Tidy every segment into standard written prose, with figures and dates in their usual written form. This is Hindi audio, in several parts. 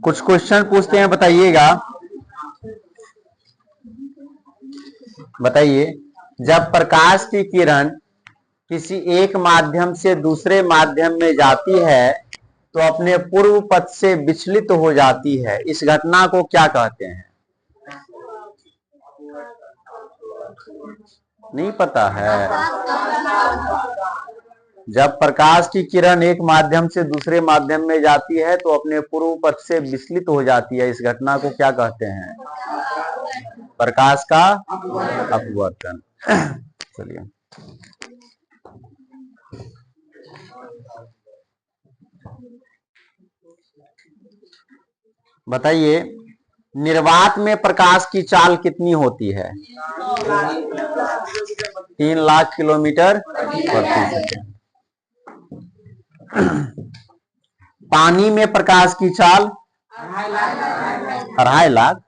कुछ क्वेश्चन पूछते हैं, बताइएगा। बताइए, जब प्रकाश की किरण किसी एक माध्यम से दूसरे माध्यम में जाती है तो अपने पूर्व पथ से विचलित हो जाती है, इस घटना को क्या कहते हैं? नहीं पता है? जब प्रकाश की किरण एक माध्यम से दूसरे माध्यम में जाती है तो अपने पूर्व पथ से विचलित हो जाती है, इस घटना को क्या कहते हैं? प्रकाश का अपवर्तन। चलिए, बताइए, निर्वात में प्रकाश की चाल कितनी होती है? 3 लाख किलोमीटर प्रति सेकंड। पानी में प्रकाश की चाल 2.5 लाख।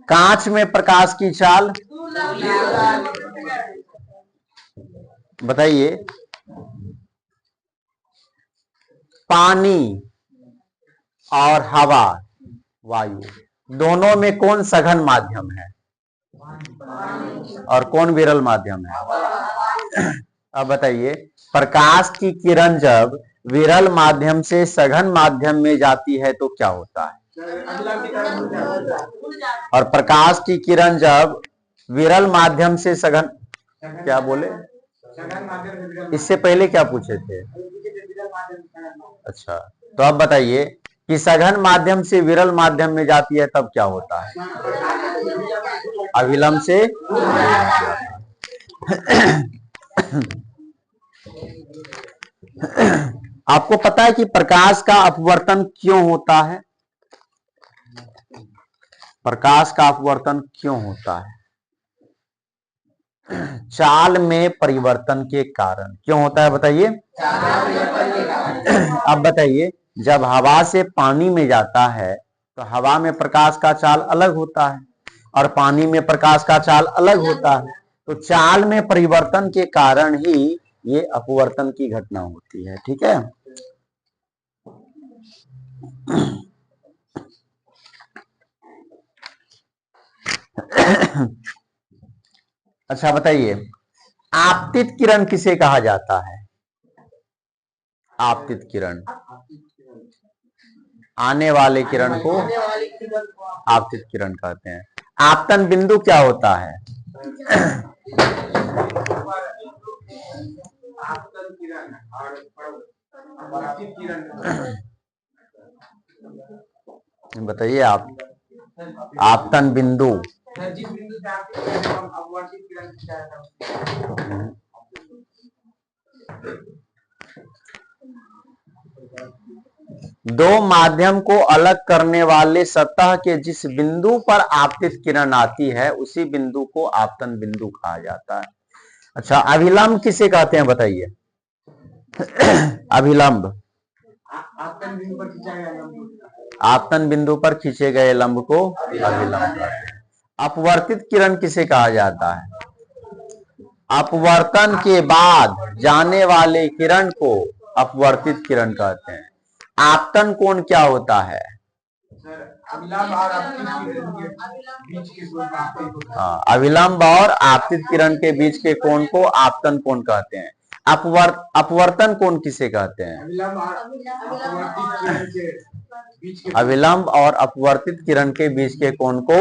कांच में प्रकाश की चाल बताइए। पानी और हवा, वायु, दोनों में कौन सघन माध्यम है और कौन विरल माध्यम है? अब बताइए, प्रकाश की किरण जब विरल माध्यम से सघन माध्यम में जाती है तो क्या होता है? और प्रकाश की किरण जब विरल माध्यम से सघन, क्या बोले? इससे पहले क्या पूछे थे? अच्छा, तो अब बताइए कि सघन माध्यम से विरल माध्यम में जाती है तब क्या होता है? अविलंब से। आपको पता है कि प्रकाश का अपवर्तन क्यों होता है? प्रकाश का अपवर्तन क्यों होता है? चाल में परिवर्तन के कारण क्यों होता है, बताइए। अब बताइए, जब हवा से पानी में जाता है तो हवा में प्रकाश का चाल अलग होता है और पानी में प्रकाश का चाल अलग होता है, तो चाल में परिवर्तन के कारण ही ये अपवर्तन की घटना होती है। ठीक है, अच्छा बताइए, आपतित किरण किसे कहा जाता है? आपतित किरण, आने वाले किरण को आपतित किरण कहते हैं। आपतन बिंदु क्या होता है? बताइए आप, आपतन बिंदु। दो माध्यम को अलग करने वाले सतह के जिस बिंदु पर आपतित किरण आती है उसी बिंदु को आपतन बिंदु कहा जाता है। अच्छा, अभिलंब किसे कहते हैं, बताइए। अभिलंब, आपतन बिंदु पर खींचे गए लंब को अभिलंब कहते हैं। अपवर्तित किरण किसे कहा जाता है? अपवर्तन के बाद जाने वाले किरण को अपवर्तित किरण कहते हैं। आपतन कोण क्या होता है? अविलंब और आपतित किरण के बीच के कोण को आपतन कोण कहते हैं। अपवर्तन कोण किसे कहते हैं? अविलंब और अपवर्तित किरण के बीच के कोण को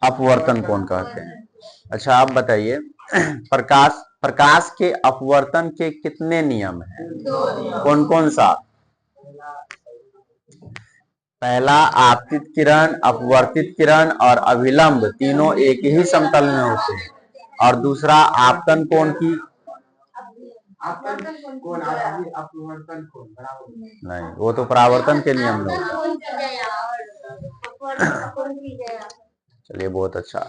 अपवर्तन कोण कहते हैं। अच्छा, आप बताइए, प्रकाश के अपवर्तन के कितने नियम हैं? कौन कौन सा? पहला, आपतित किरण, अपवर्तित किरण और अभिलंब तीनों एक ही समतल में होते हैं। और दूसरा, आपतन कोण की नहीं, वो तो परावर्तन के नियम में होता है। चलिए, बहुत अच्छा।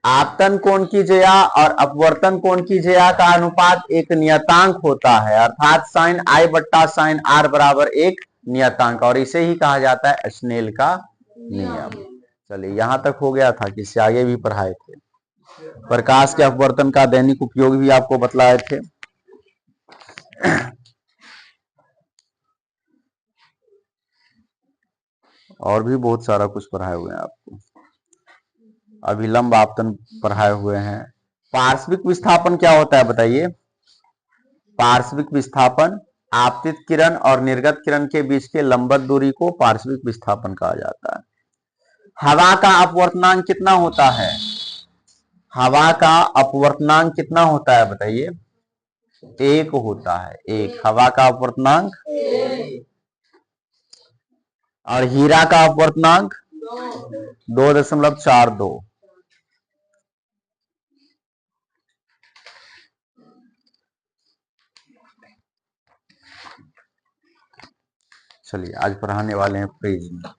आपतन कोण की जया और अपवर्तन कोण की जया का अनुपात एक नियतांक होता है, अर्थात साइन आई बट्टा साइन आर बराबर एक नियतांक, और इसे ही कहा जाता है स्नेल का नियम। चलिए यहां तक हो गया था, कि इससे आगे भी पढ़ाए थे। प्रकाश के अपवर्तन का दैनिक उपयोग भी आपको बतलाए थे। और भी बहुत सारा कुछ पढ़ाए हुए हैं आपको। अभिलंब आपतन पढ़ाए हुए हैं। पार्श्विक विस्थापन क्या होता है बताइए? पार्श्विक विस्थापन आपतित किरण और निर्गत किरण के बीच के लंबवत दूरी को पार्श्विक विस्थापन कहा जाता है। हवा का अपवर्तनांक कितना होता है? हवा का अपवर्तनांक कितना होता है बताइए? एक होता है, एक। हवा का अपवर्तनांक। और हीरा का अपवर्तनांक 2.42। चलिए आज पढ़ाने वाले हैं प्रिज्म।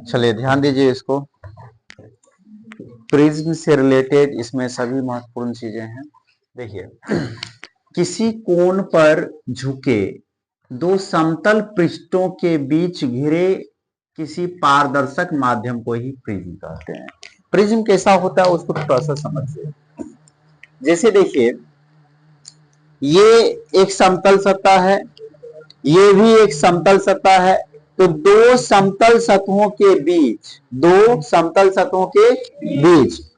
चलिए ध्यान दीजिए इसको। प्रिज्म से रिलेटेड इसमें सभी महत्वपूर्ण चीजें हैं। देखिए, किसी कोण पर झुके दो समतल पृष्ठों के बीच घिरे किसी पारदर्शक माध्यम को ही प्रिज्म कहते हैं। प्रिज्म कैसा होता है उसको थोड़ा सा समझिए। जैसे देखिए, ये एक समतल सतह है, ये भी एक समतल सतह है, तो दो समतल सतहों के बीच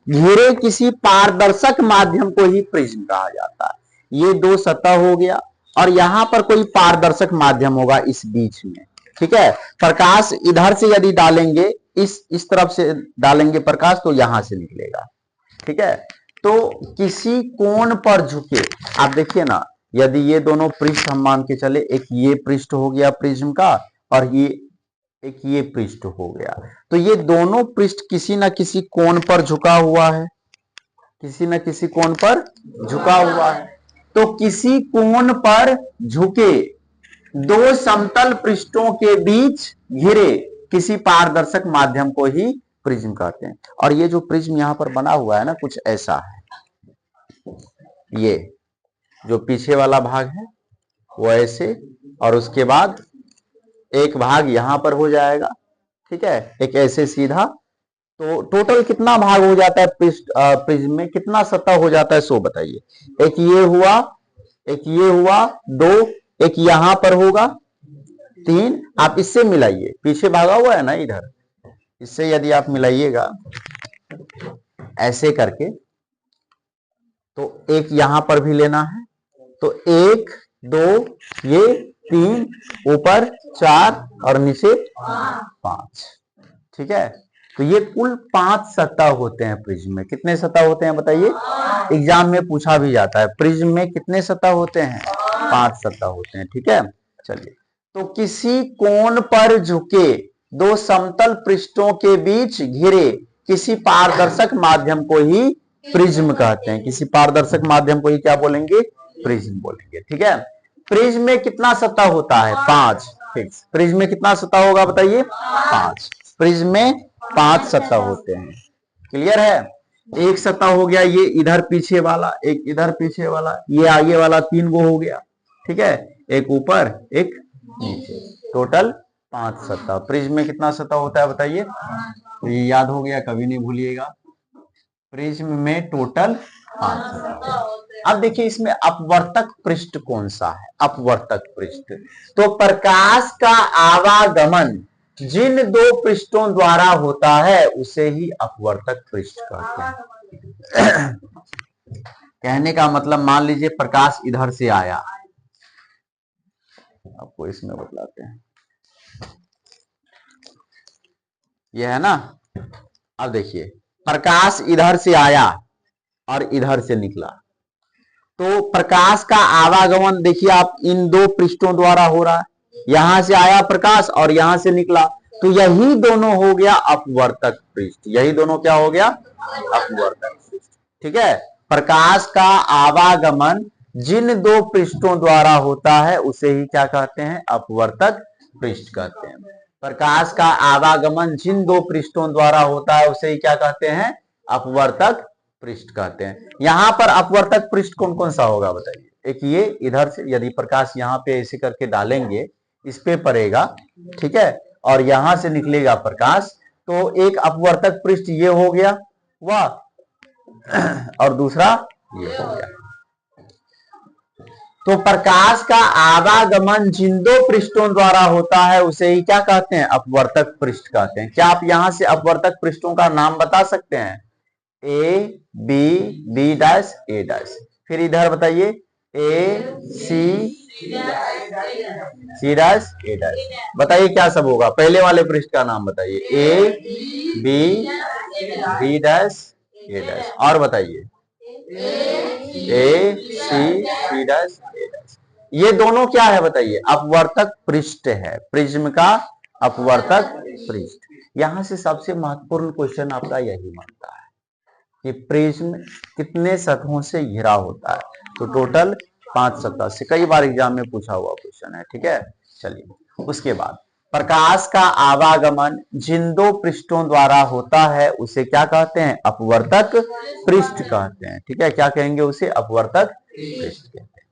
घिरे किसी पारदर्शक माध्यम को ही प्रिज्म कहा जाता है। ये दो सतह हो गया और यहां पर कोई पारदर्शक माध्यम होगा इस बीच में, ठीक है। प्रकाश इधर से यदि डालेंगे, इस तरफ से डालेंगे प्रकाश, तो यहां से निकलेगा, ठीक है। तो किसी कोण पर झुके, आप देखिए ना, यदि ये दोनों पृष्ठ हम मान के चले, एक ये पृष्ठ हो गया प्रिज्म का और एक ये पृष्ठ हो गया, तो ये दोनों पृष्ठ किसी न किसी कोण पर झुका हुआ है, किसी न किसी कोण पर झुका हुआ है। तो किसी कोण पर झुके दो समतल पृष्ठों के बीच घिरे किसी पारदर्शक माध्यम को ही प्रिज्म कहते हैं। और ये जो प्रिज्म यहां पर बना हुआ है ना, कुछ ऐसा है। ये जो पीछे वाला भाग है वो ऐसे, और उसके बाद एक भाग यहां पर हो जाएगा, ठीक है, एक ऐसे सीधा। तो टोटल कितना भाग हो जाता है प्रिज्म में, कितना सतह हो जाता है सो बताइए। एक ये हुआ, एक ये हुआ, दो, एक यहां पर होगा, तीन। आप इससे मिलाइए, पीछे भागा हुआ है ना इधर, इससे यदि आप मिलाइएगा ऐसे करके, तो एक यहां पर भी लेना है, तो एक, दो, ये 3, ऊपर 4 और नीचे 5। ठीक है, तो ये कुल 5 सतह होते हैं प्रिज्म में। कितने सतह होते हैं बताइए? एग्जाम में पूछा भी जाता है, प्रिज्म में कितने सतह होते हैं? 5 सतह होते हैं। ठीक है, चलिए, तो किसी कोण पर झुके दो समतल पृष्ठों के बीच घिरे किसी पारदर्शक माध्यम को ही प्रिज्म कहते हैं। किसी पारदर्शक माध्यम को ही क्या बोलेंगे? प्रिज्म बोलेंगे। ठीक है, प्रिज्म में कितना सतह होता है? 5। फिक्स। प्रिज्म में कितना सतह होगा बताइए? 5। प्रिज्म में 5 सतह होते हैं। क्लियर है? एक सतह हो गया ये इधर पीछे वाला, एक इधर पीछे वाला, ये आगे वाला 3 गो हो गया। ठीक है, एक ऊपर एक नीचे, टोटल 5 सतह। प्रिज्म में कितना सतह होता है बताइए? तो ये याद हो गया, कभी नहीं भूलिएगा। प्रिज्म में टोटल 5 सतह। अब देखिए इसमें अपवर्तक पृष्ठ कौन सा है? अपवर्तक पृष्ठ, तो प्रकाश का आवागमन जिन 2 पृष्ठों द्वारा होता है उसे ही अपवर्तक पृष्ठ कहते हैं। कहने का मतलब, मान लीजिए प्रकाश इधर से आया, आपको इसमें बतलाते हैं, यह है ना। अब देखिए प्रकाश इधर से आया और इधर से निकला, तो प्रकाश का आवागमन देखिए आप इन 2 पृष्ठों द्वारा हो रहा है। यहां से आया प्रकाश और यहां से निकला, तो यही दोनों हो गया अपवर्तक पृष्ठ। यही दोनों क्या हो गया? अपवर्तक पृष्ठ। ठीक है, प्रकाश का आवागमन जिन 2 पृष्ठों द्वारा होता है उसे ही क्या कहते हैं? अपवर्तक पृष्ठ कहते हैं। प्रकाश का आवागमन जिन 2 पृष्ठों द्वारा होता है उसे ही क्या कहते हैं? अपवर्तक पृष्ठ कहते हैं। यहां पर अपवर्तक पृष्ठ कौन कौन सा होगा बताइए? एक ये इधर से यदि प्रकाश यहां पे ऐसे करके डालेंगे, इस पे पड़ेगा, ठीक है, और यहां से निकलेगा प्रकाश, तो एक अपवर्तक पृष्ठ ये हो गया वह, और दूसरा ये हो गया। तो प्रकाश का आवागमन जिन 2 पृष्ठों द्वारा होता है उसे ही क्या कहते हैं? अपवर्तक पृष्ठ कहते हैं। क्या आप यहां से अपवर्तक पृष्ठों का नाम बता सकते हैं? A B, B dash, A dash, फिर इधर बताइए ए सी, सी डैश, ए डैश। बताइए क्या सब होगा? पहले वाले पृष्ठ का नाम बताइए। A B, B dash, A dash, और बताइए ए सी, सी डैश, ए डैश। ये दोनों क्या है बताइए? अपवर्तक पृष्ठ है, प्रिज्म का अपवर्तक पृष्ठ। यहां से सबसे महत्वपूर्ण क्वेश्चन आपका यही बनता है कि प्रिज्म कितने सतहों से घिरा होता है। तो टोटल 5 सतह से, कई बार एग्जाम में पूछा हुआ क्वेश्चन है। ठीक है, चलिए, उसके बाद प्रकाश का आवागमन जिन 2 पृष्ठों द्वारा होता है उसे क्या कहते हैं? अपवर्तक पृष्ठ कहते हैं। ठीक है, क्या कहेंगे उसे? अपवर्तक पृष्ठ कहते हैं।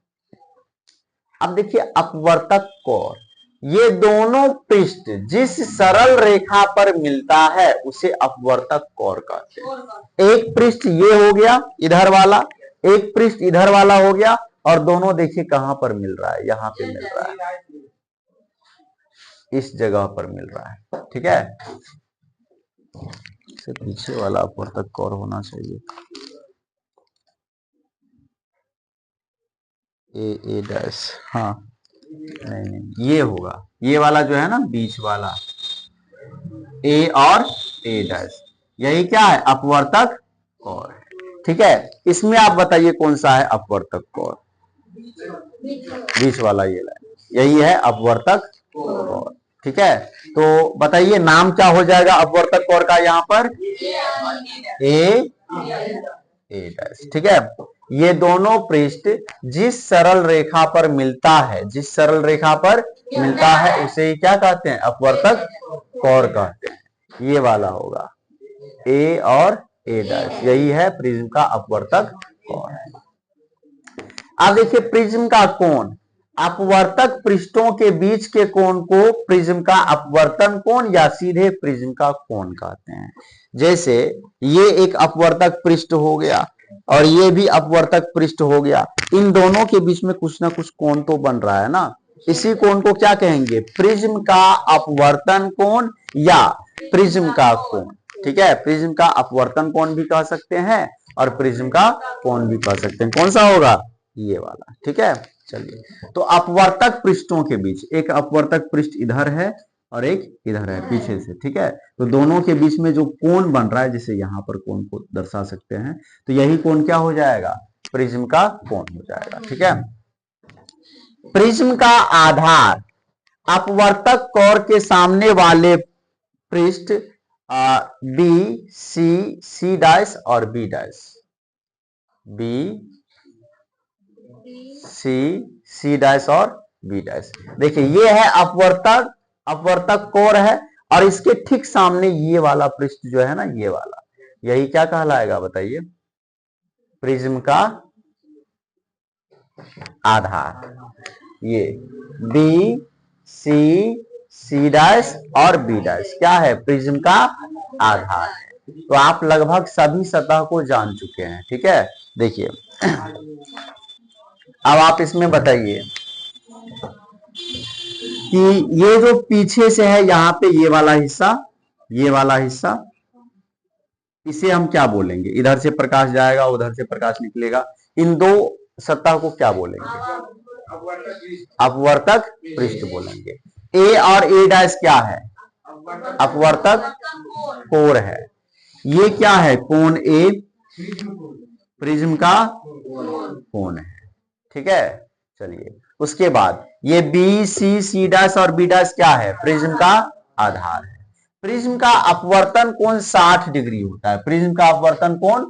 अब देखिए अपवर्तक कोण, ये दोनों पृष्ठ जिस सरल रेखा पर मिलता है उसे अपवर्तक कोण कहते हैं। एक पृष्ठ ये हो गया इधर वाला, एक पृष्ठ इधर वाला हो गया, और दोनों देखिए कहां पर मिल रहा है? यहां पे मिल रहा है, इस जगह पर मिल रहा है। ठीक है, इससे पीछे वाला अपवर्तक कोण होना चाहिए, ए डैश, हाँ नहीं, ये होगा, ये वाला जो है ना बीच वाला, ए और ए डैश, यही क्या है? अपवर्तक कोण। ठीक है, इसमें आप बताइए कौन सा है अपवर्तक कोण? बीच वाला ये लाइन, यही है अपवर्तक कोण। ठीक है, तो बताइए नाम क्या हो जाएगा अपवर्तक कोण का? यहाँ पर ए डैश। ठीक है, ये दोनों पृष्ठ जिस सरल रेखा पर मिलता है, जिस सरल रेखा पर मिलता है उसे ही क्या कहते हैं? अपवर्तक कोण कहते हैं। ये वाला होगा ए और ए डैश, यही है प्रिज्म का अपवर्तक कोण। अब देखिए प्रिज्म का कोण, अपवर्तक पृष्ठों के बीच के कोण को प्रिज्म का अपवर्तन कोण या सीधे प्रिज्म का कोण कहते हैं। जैसे ये एक अपवर्तक पृष्ठ हो गया और ये भी अपवर्तक पृष्ठ हो गया, इन दोनों के बीच में कुछ ना कुछ कोण तो बन रहा है ना, इसी कोण को क्या कहेंगे? प्रिज्म का अपवर्तन कोण या प्रिज्म का कोण। ठीक है, प्रिज्म का अपवर्तन कोण भी कह सकते हैं और प्रिज्म का कोण भी कह सकते हैं। कौन सा होगा? ये वाला। ठीक है, चलिए, तो अपवर्तक पृष्ठों के बीच एक अपवर्तक पृष्ठ इधर है और एक इधर है पीछे से, ठीक है। तो दोनों के बीच में जो कोण बन रहा है, जिसे यहाँ पर कोण को दर्शा सकते हैं, तो यही कोण क्या हो जाएगा, प्रिज्म का कोण हो जाएगा, ठीक है। प्रिज्म का आधार अपवर्तक कोण के सामने वाले पृष्ठ बी सी डैश और B dash, B C dash और बी डैश। देखिए ये है अपवर्तक कोण है, और इसके ठीक सामने ये वाला पृष्ठ जो है ना, ये वाला, यही क्या कहलाएगा बताइए, प्रिज्म का आधार। ये बी सी डैश और बी डैश क्या है, प्रिज्म का आधार है। तो आप लगभग सभी सतह को जान चुके हैं, ठीक है। देखिए अब आप इसमें बताइए कि ये जो पीछे से है यहाँ पे ये वाला हिस्सा, इसे हम क्या बोलेंगे, इधर से प्रकाश जाएगा उधर से प्रकाश निकलेगा, इन दो सतह को क्या बोलेंगे, अपवर्तक पृष्ठ बोलेंगे। ए और ए डैश क्या है, अपवर्तक कोण है। ये क्या है, कोण ए प्रिज्म का कोण है, ठीक है। चलिए उसके बाद ये बी सी डैश और बी डैश क्या है, प्रिज्म का आधार है। प्रिज्म का अपवर्तन कोण 60 डिग्री होता है। प्रिज्म का अपवर्तन कोण,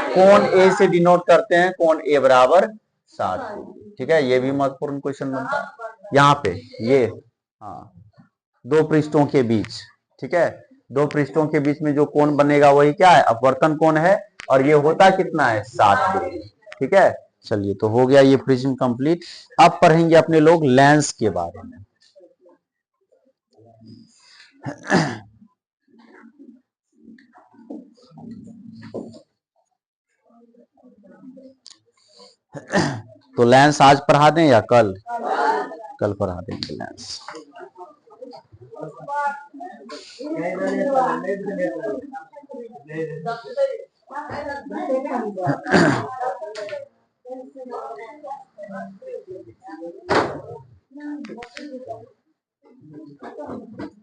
कोण ए से डिनोट करते हैं, कोण ए बराबर 60 डिग्री, ठीक है। ये भी महत्वपूर्ण क्वेश्चन बनता है यहाँ पे। ये हाँ, दो पृष्ठों के बीच, ठीक है, दो पृष्ठों के बीच में जो कोण बनेगा वही क्या है, अपवर्तन कोण है, और ये होता कितना है, 60 डिग्री, ठीक है। चलिए तो हो गया ये प्रिज्म कंप्लीट। अब पढ़ेंगे अपने लोग लेंस के बारे में। तो लेंस आज पढ़ा दें या कल, कल पढ़ा देंगे लेंस।